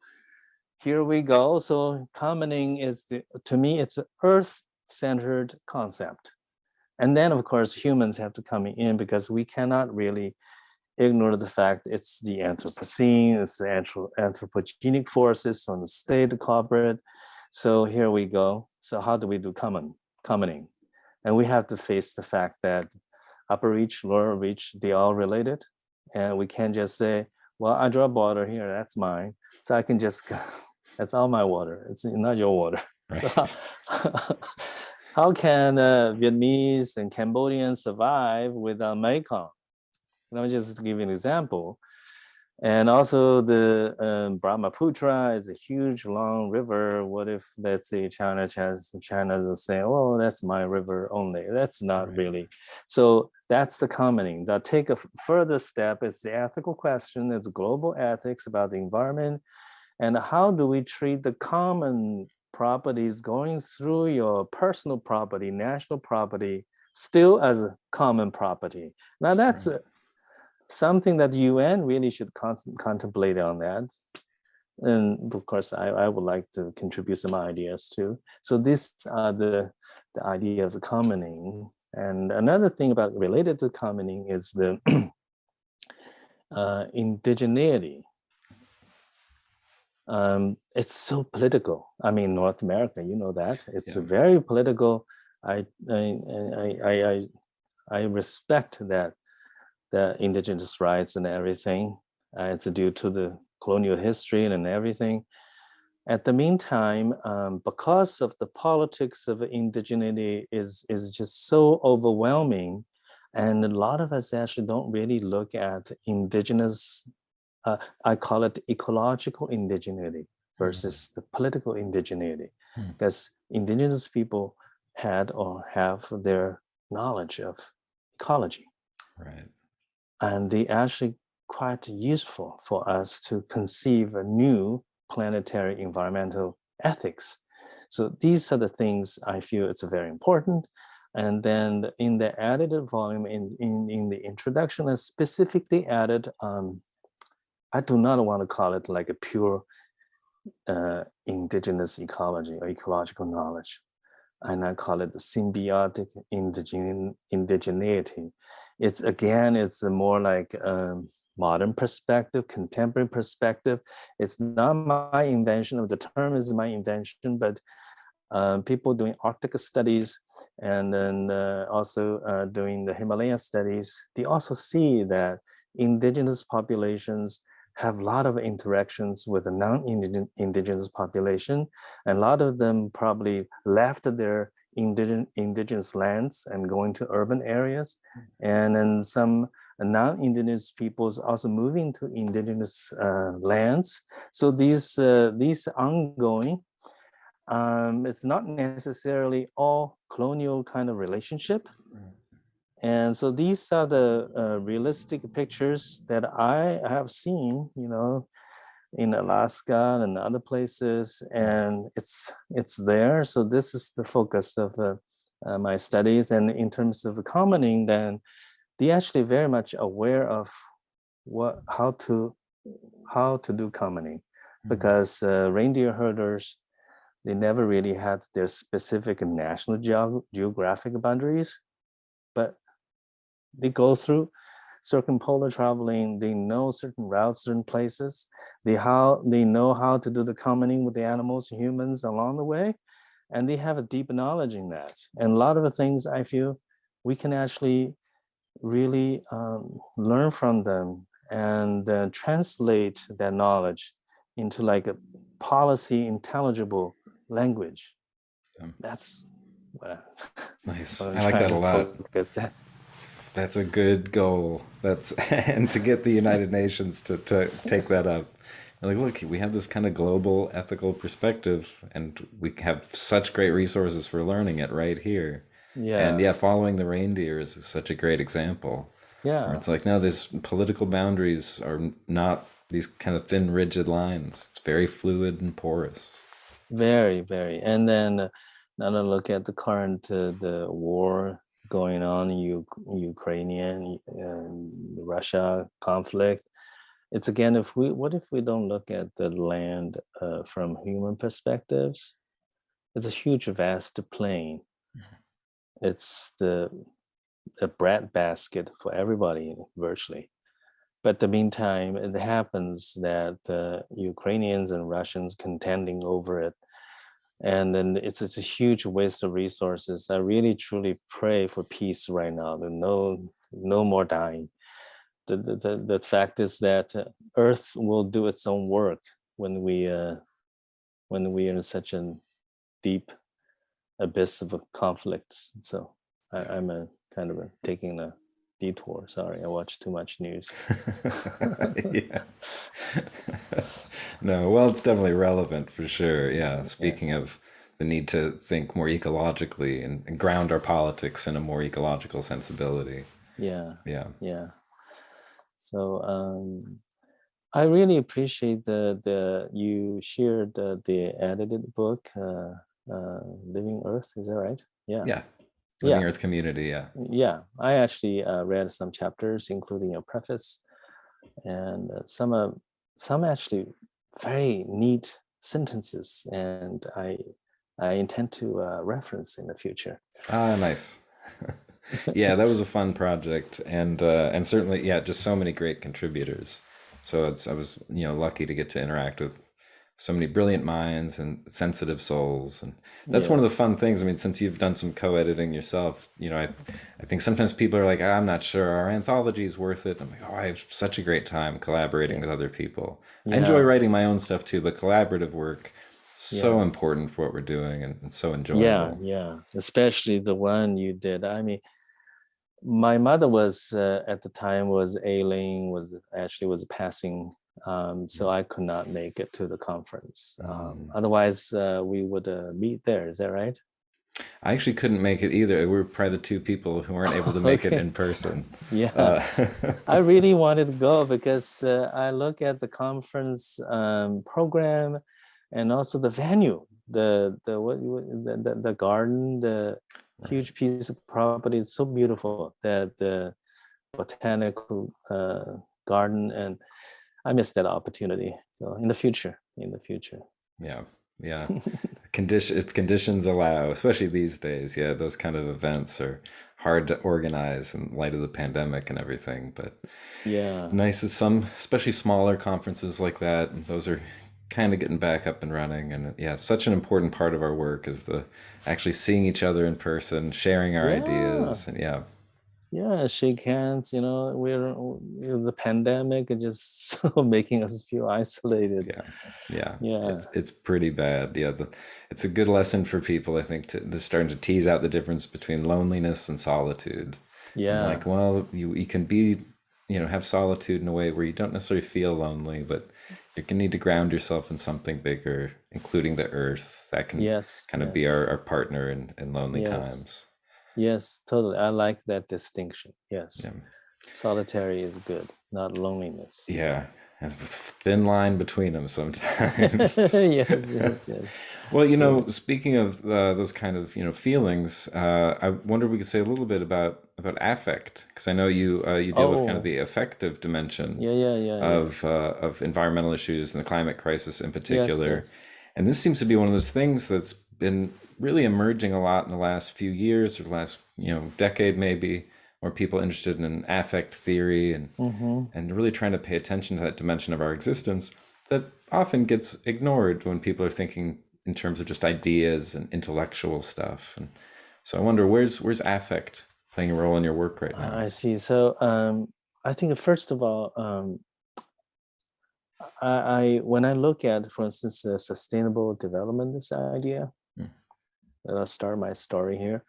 here we go. So commoning is, to me, it's an earth-centered concept. And then, of course, humans have to come in, because we cannot really ignore the fact it's the Anthropocene, it's the anthropogenic forces on the state, the corporate. So here we go. So how do we do commoning? And we have to face the fact that upper reach, lower reach, they all related. And we can't just say, well, I draw a border here, that's mine. So I can just, that's all my water. It's not your water. Right. So how can Vietnamese and Cambodians survive without Mekong? Let me just give you an example. And also the Brahmaputra is a huge, long river. What if, let's say, China's saying, oh, that's my river only. That's not right. Really. So that's the commoning. Now take a further step. It's the ethical question. It's global ethics about the environment. And how do we treat the common properties going through your personal property, national property, still as a common property? Now that's right. Something that the UN really should contemplate on that. And of course, I would like to contribute some ideas too. So these are the idea of the commoning. And another thing related to commoning is the indigeneity. It's so political. I mean, North America, you know that. It's very political. I respect that. The indigenous rights and everything. It's due to the colonial history and everything. At the meantime, because of the politics of indigeneity is just so overwhelming, and a lot of us actually don't really look at indigenous, I call it ecological indigeneity versus the political indigeneity, because indigenous people had or have their knowledge of ecology. Right. And they actually quite useful for us to conceive a new planetary environmental ethics. So these are the things I feel it's very important. And then in the edited volume, in the introduction, I specifically added, I do not want to call it like a pure indigenous ecology or ecological knowledge. And I call it the symbiotic indigeneity. It's more like a modern perspective, contemporary perspective. It's not my invention, of the term is my invention, but people doing Arctic studies and then also doing the Himalaya studies, they also see that indigenous populations have a lot of interactions with the non-indigenous population, and a lot of them probably left their indigenous lands and going to urban areas, and then some non-indigenous peoples also moving to indigenous lands. So these ongoing, it's not necessarily all colonial kind of relationship. And so these are the realistic pictures that I have seen, in Alaska and other places, and it's there. So this is the focus of my studies. And in terms of commenting, then they actually very much aware of how to do commenting, because reindeer herders, they never really had their specific national geographic boundaries, but they go through circumpolar traveling. They know certain routes, certain places. They know how to do the commoning with the animals, humans along the way, and they have a deep knowledge in that. And a lot of the things I feel we can actually really learn from them and translate that knowledge into like a policy intelligible language. That's Nice. what I'm I like trying that a to lot. focus at. That's a good goal. And to get the United Nations to take that up. Like, look, we have this kind of global ethical perspective, and we have such great resources for learning it right here. And Yeah, yeah, following the reindeer is such a great example, where yeah, it's like, no, these political boundaries are not these kind of thin, rigid lines. It's very fluid and porous. very, very. And then now to look at the current the war going on in Ukrainian and Russia conflict. It's again, what if we don't look at the land from human perspectives? It's a huge, vast plain. It's a bread basket for everybody virtually. But in the meantime, it happens that Ukrainians and Russians contending over it, and then it's a huge waste of resources. I really truly pray for peace right now. No more dying. The fact is that Earth will do its own work when we are in such a deep abyss of a conflict. So I'm a kind of taking a detour. Sorry, I watched too much news. Yeah. No, well, it's definitely relevant for sure. Yeah. Yeah, Speaking of the need to think more ecologically and ground our politics in a more ecological sensibility. yeah, Yeah. yeah. So I really appreciate the you shared the edited book, Living Earth. Is that right? Yeah, Yeah. Living yeah, Earth Community. Yeah. yeah. I actually read some chapters, including a preface, and some actually very neat sentences, and I intend to reference in the future. Ah, nice. Yeah, that was a fun project, and certainly, yeah, just so many great contributors. So I was lucky to get to interact with so many brilliant minds and sensitive souls, and that's one of the Yes. fun things. I mean, since you've done some co-editing yourself, I think sometimes people are like, I'm not sure our anthology is worth it. I'm like, oh, I have such a great time collaborating Yeah. with other people. I enjoy Yeah. writing my own stuff too, but collaborative work so Yeah. important for what we're doing and so Yeah. enjoyable. Yeah. Especially the one you did. I mean, my mother was at the time was ailing, was passing, so I could not make it to the conference. Mm. Otherwise, we would meet there. Is that right? I actually couldn't make it either. We were probably the two people who weren't able to make it Okay. in person. Yeah. Uh, I really wanted to go because I look at the conference program and also the venue, the garden, the right. huge piece of property is so beautiful, that the botanical garden, and I missed that opportunity. So in the future. Yeah. Yeah. If conditions allow, especially these days, yeah, those kind of events are hard to organize in light of the pandemic and everything. But Yeah. nice is some, especially smaller conferences like that. And those are kind of getting back up and running. And yeah, it's such an important part of our work is the actually seeing each other in person, sharing our Yeah. ideas, and yeah, Yeah, shake hands. The pandemic is just so making us feel isolated. yeah, yeah. Yeah, It's pretty bad. Yeah, it's a good lesson for people. I think they're starting to tease out the difference between loneliness and solitude, and like, yeah, well, you can be, have solitude in a way where you don't necessarily feel lonely, but you're gonna need to ground yourself in something bigger, including the earth. That can yes, kind of be yes, our partner in lonely yes, times. yes, totally. I like that distinction. Yeah. Yes, solitary is good, not loneliness. Yeah, and with thin line between them sometimes. Yes, yes, yes. Well, Good. speaking of those kind of feelings, I wonder if we could say a little bit about affect, because I know you deal with kind of Oh, the affective dimension yeah, yeah, yeah, yes, of environmental issues and the climate crisis in yes, particular, yes. and this seems to be one of those things that's been really emerging a lot in the last few years or the last decade maybe, where people are interested in affect theory Mm-hmm. and really trying to pay attention to that dimension of our existence that often gets ignored when people are thinking in terms of just ideas and intellectual stuff. And so I wonder where's affect playing a role in your work right now? I see. So, I think first of all, I when I look at, for instance, sustainable development, this idea, Mm, and I'll start my story here.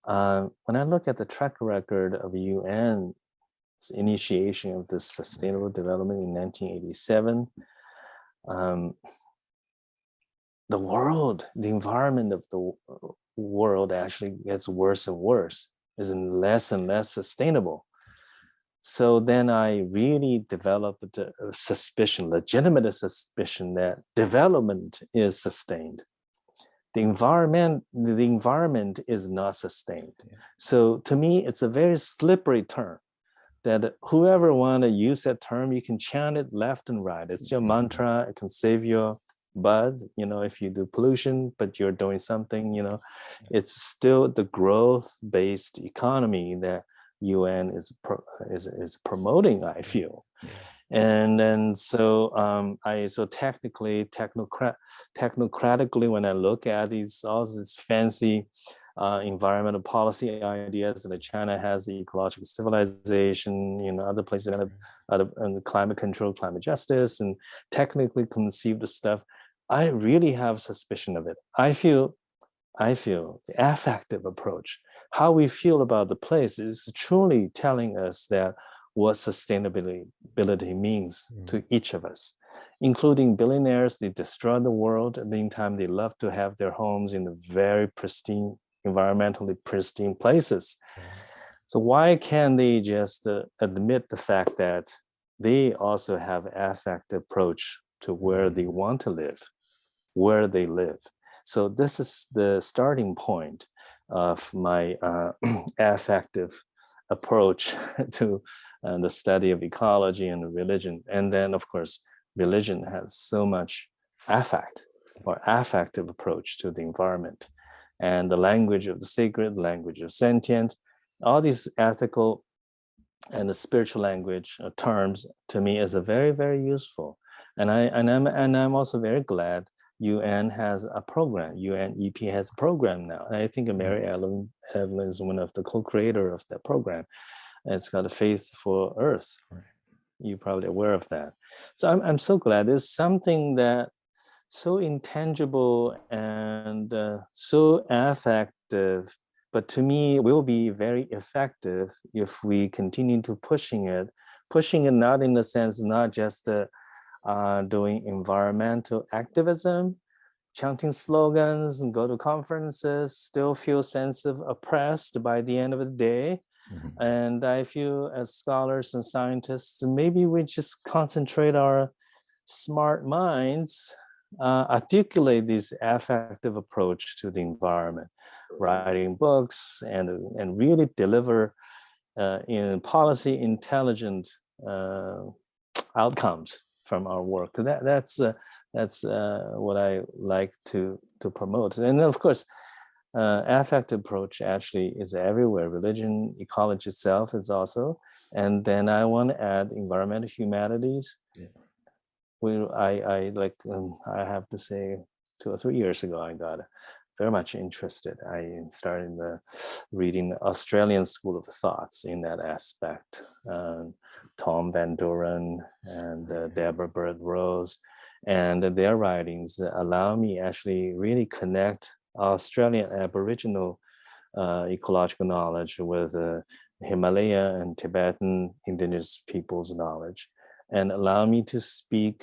When I look at the track record of UN initiation of this sustainable development in 1987, um, the environment of the world actually gets worse and worse, is less and less sustainable. So then I really developed a suspicion, legitimate suspicion, that development is sustained. The environment is not sustained. yeah. So to me, it's a very slippery term that whoever want to use that term, you can chant it left and right. It's your Mhm. mantra. It can save your bud, if you do pollution, but you're doing something, it's still the growth-based economy that UN is promoting, I feel. Yeah. And then so technocratically, when I look at all these fancy environmental policy ideas, and China has the ecological civilization, other places have other and climate control, climate justice, and technically conceived stuff. I really have suspicion of it. I feel the affective approach, how we feel about the place, is truly telling us that what sustainability means Mm. to each of us, including billionaires. They destroy the world. In the meantime, they love to have their homes in the very pristine, environmentally pristine places. Right. So why can't they just admit the fact that they also have affective approach to where they Mhm. want to live, where they live? So this is the starting point of my affective approach to the study of ecology and religion. And then, of course, religion has so much affect or affective approach to the environment, and the language of the sacred, the language of sentient, all these ethical and the spiritual language terms to me is a very, very useful. And I'm also very glad UN has a program. UNEP has a program now. And I think Mm. Mary Evelyn is one of the co-creator of that program. And it's called a Faith for Earth. Right. You're probably aware of that. So I'm so glad. It's something that so intangible and so affective, but to me will be very effective if we continue to pushing it not in the sense, not just doing environmental activism, chanting slogans and go to conferences, still feel sense of oppressed by the end of the day. Mhm. And I feel as scholars and scientists, maybe we just concentrate our smart minds, articulate this affective approach to the environment, writing books and really deliver in policy intelligent outcomes from our work. That's what I like to promote. And of course, affective approach actually is everywhere. Religion, ecology itself is also. And then I want to add environmental humanities. Yeah. I have to say 2 or 3 years ago, I got very much interested. I started reading the Australian school of thoughts in that aspect. Tom Van Doren and Deborah Bird Rose, and their writings allow me actually really connect Australian Aboriginal ecological knowledge with Himalaya and Tibetan indigenous peoples' knowledge, and allow me to speak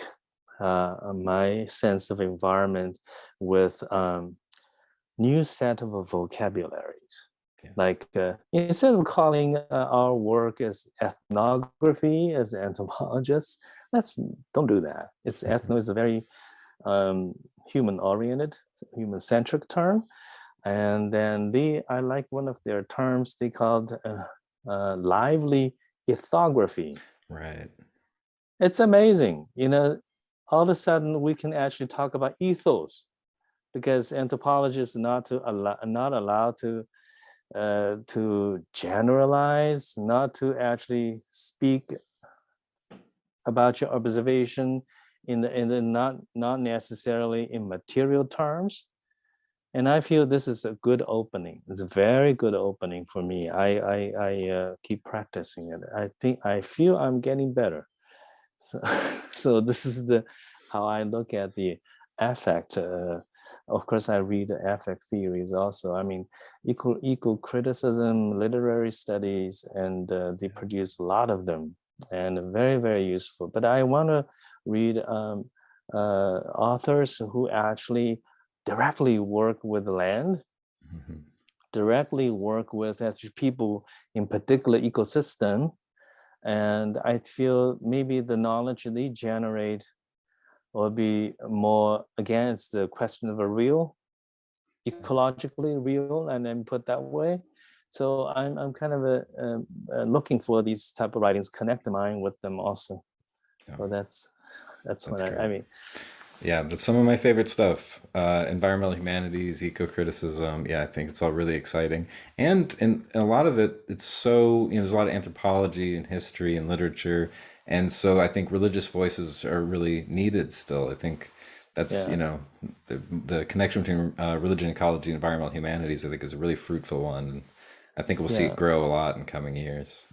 my sense of environment with new set of vocabularies. Yeah. Like instead of calling our work as ethnography as anthropologists, don't do that. It's ethno is a very human-oriented, human-centric term. And then I like one of their terms they called lively ethography. Right. It's amazing, all of a sudden we can actually talk about ethos, because anthropologists not allowed to generalize, not to actually speak about your observation in the not necessarily in material terms. And I feel this is a good opening. It's a very good opening for me. I keep practicing it. I feel I'm getting better. So this is how I look at the affect. Of course, I read the affect theories also. I mean, eco criticism, literary studies, and they produce a lot of them, and very, very useful. But I want to read authors who actually directly work with the land, Mhm. directly work with actually people in particular ecosystem. And I feel maybe the knowledge they generate will be more against the question of a real, ecologically real, and then put that way. So I'm kind of looking for these type of writings, connect mine with them also. Yeah. So that's what I great. mean. Yeah, that's some of my favorite stuff. Environmental humanities, eco-criticism. Yeah, I think it's all really exciting. And in a lot of it, it's so, there's a lot of anthropology and history and literature. And so I think religious voices are really needed still. I think that's, Yeah. The connection between religion, ecology, and environmental humanities, I think is a really fruitful one. And I think we'll see it Yeah. grow a lot in coming years.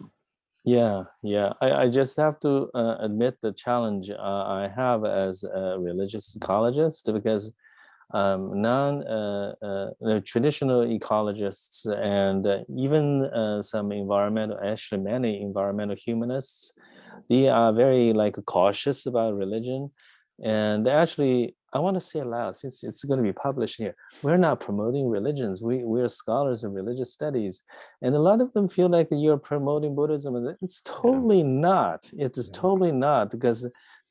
Yeah, yeah. I just have to admit the challenge I have as a religious ecologist, because traditional ecologists and even some actually many environmental humanists, they are very cautious about religion. And actually, I want to say aloud, since it's going to be published here, we're not promoting religions. We're scholars of religious studies. And a lot of them feel like you're promoting Buddhism. And it's Yeah. totally not. It is Yeah. totally not, because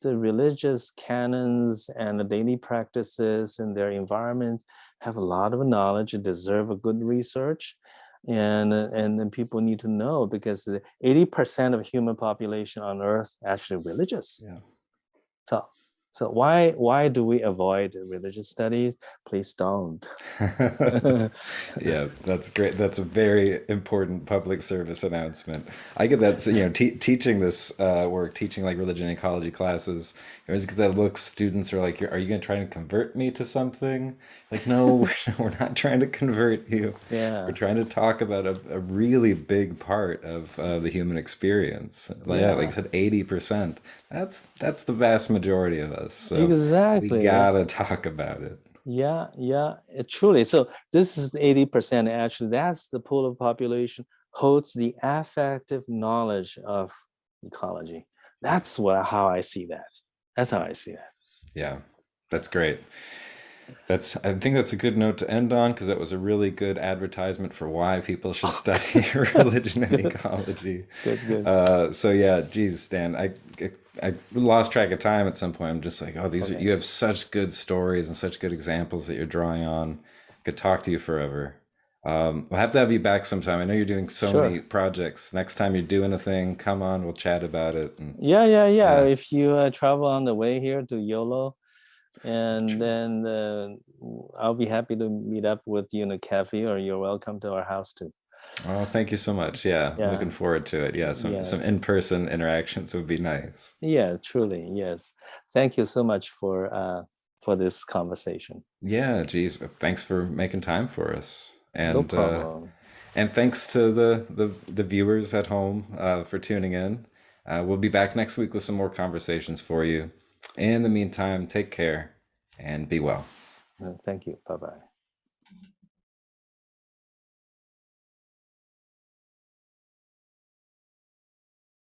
the religious canons and the daily practices and their environment have a lot of knowledge and deserve a good research. And people need to know, because 80% of human population on Earth actually religious. Yeah. So why do we avoid religious studies? Please don't. Yeah, that's great. That's a very important public service announcement. I get that, teaching this work, teaching like religion and ecology classes. I always get that look. Students are like, "Are you going to try and convert me to something?" Like, no, we're not trying to convert you. We're Yeah, trying to talk about a really big part of the human experience. Yeah, like I yeah, said, 80%. That's the vast majority of us. So we exactly. gotta talk about it. Yeah, yeah, truly. So this is 80%. Actually, that's the pool of population holds the affective knowledge of ecology. That's how I see that. That's how Yeah. I see that. Yeah, that's great. I think that's a good note to end on because that was a really good advertisement for why people should study religion and Good, ecology. good, good. So yeah, geez, Dan, I lost track of time at some point. I'm just like, oh, Okay. you have such good stories and such good examples that you're drawing on. Could talk to you forever. We'll have to have you back sometime. I know you're doing so many Sure. projects. Next time you're doing a thing, come on, we'll chat about it. And Yeah, yeah, yeah. yeah, If you travel on the way here to YOLO, it's and true. then I'll be happy to meet up with you in a cafe, or you're welcome to our house too. Oh, thank you so much. Yeah, Yeah, looking forward to it. Yeah, some yes. in-person interactions would be nice. Yeah, truly, yes. Thank you so much for this conversation. Yeah, geez, thanks for making time for us. No problem. And thanks to the viewers at home for tuning in. We'll be back next week with some more conversations for you. In the meantime, take care and be well. Thank you. Bye bye.